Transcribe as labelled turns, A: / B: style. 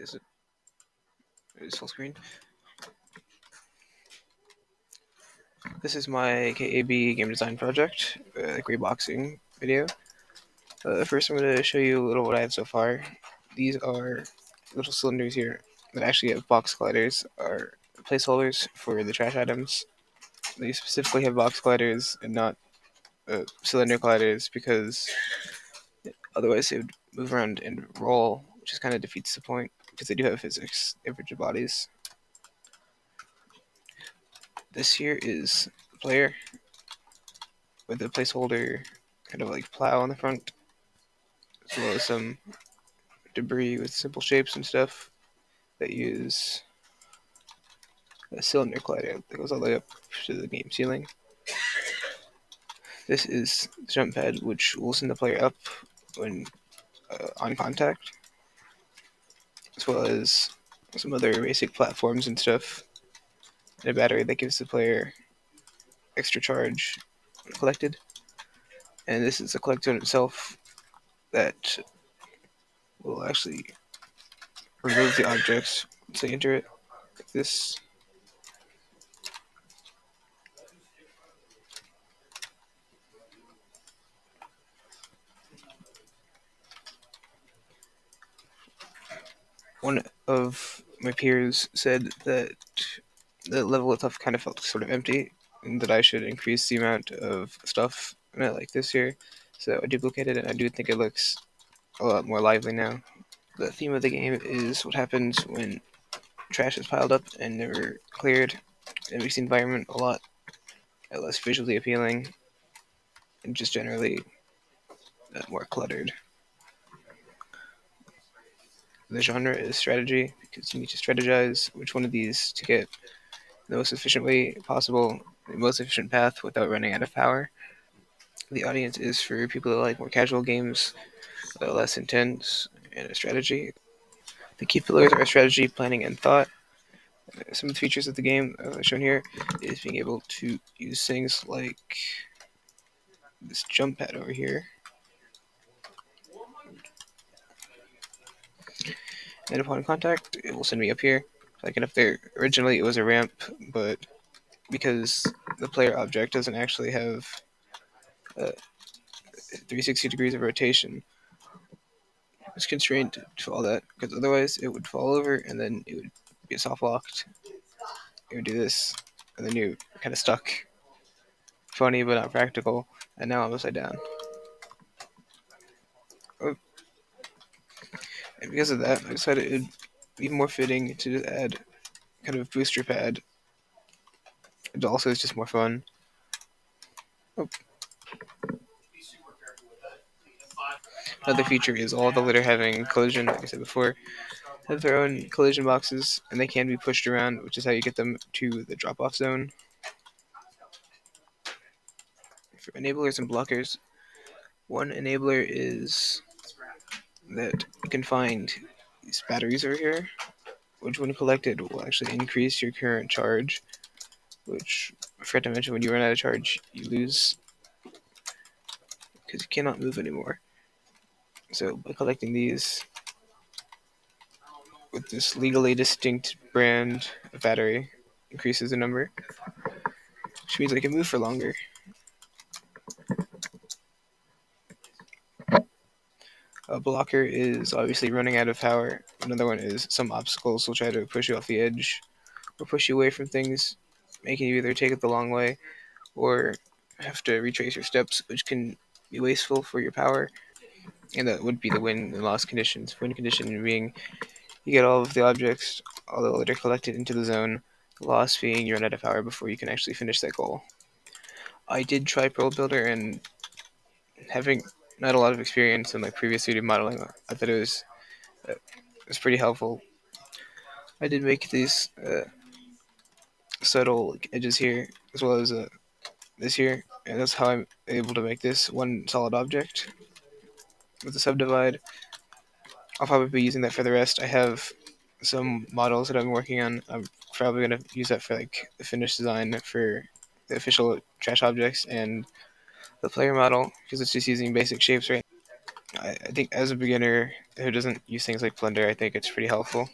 A: Is it? It's full screen. This is my KAB game design project, GrayBoxing video. First, I'm going to show you a little what I have so far. These are little cylinders here that actually have box colliders, are placeholders for the trash items. They specifically have box colliders and not cylinder colliders because otherwise they would move around and roll, which just kind of defeats the point because they do have physics. They have rigid bodies. This here is the player with a placeholder kind of like plow on the front, as well as some debris with simple shapes and stuff that use a cylinder collider that goes all the way up to the game ceiling. This is the jump pad, which will send the player up when on contact, as well as some other basic platforms and stuff, and a battery that gives the player extra charge when collected. And this is a collector itself that will actually remove the objects once they enter it, like this. One of my peers said that the level of stuff kind of felt sort of empty, and that I should increase the amount of stuff in it like this here. So I duplicated it, and I do think it looks a lot more lively now. The theme of the game is what happens when trash is piled up and never cleared. It makes the environment a lot less visually appealing and just generally more cluttered. The genre is strategy because you need to strategize which one of these to get the most efficient way possible, the most efficient path without running out of power. The audience is for people that like more casual games, less intense, and a strategy. The key pillars are strategy, planning, and thought. Some of the features of the game shown here is being able to use things like this jump pad over here. And upon contact, it will send me up here. So I get up there. Originally, it was a ramp, but because the player object doesn't actually have 360 degrees of rotation, it's constrained to all that, because otherwise it would fall over and then it would get soft locked. It would do this, and then you're kind of stuck. Funny, but not practical. And now I'm upside down. Oh. And because of that, I decided it would be more fitting to just add kind of a booster pad. It also is just more fun. Oh. Another feature is all the litter having collision, like I said before, have their own collision boxes, and they can be pushed around, which is how you get them to the drop-off zone. For enablers and blockers, one enabler is that you can find these batteries over here, which when collected will actually increase your current charge, which I forgot to mention, when you run out of charge, you lose because you cannot move anymore. So by collecting these with this legally distinct brand of battery, increases the number, which means I can move for longer. A blocker is obviously running out of power. Another one is some obstacles will try to push you off the edge or push you away from things, making you either take it the long way or have to retrace your steps, which can be wasteful for your power. And that would be the win and loss conditions. Win condition being you get all of the objects, all the litter collected into the zone. Loss being you run out of power before you can actually finish that goal. I did try Pearl Builder, and having not a lot of experience in like previous 3D modeling, I thought it was pretty helpful. I did make these subtle edges here, as well as this here, and that's how I'm able to make this one solid object with the subdivide. I'll probably be using that for the rest. I have some models that I'm working on. I'm probably going to use that for like the finished design for the official trash objects and the player model, because it's just using basic shapes right now. I think as a beginner who doesn't use things like Blender, I think it's pretty helpful.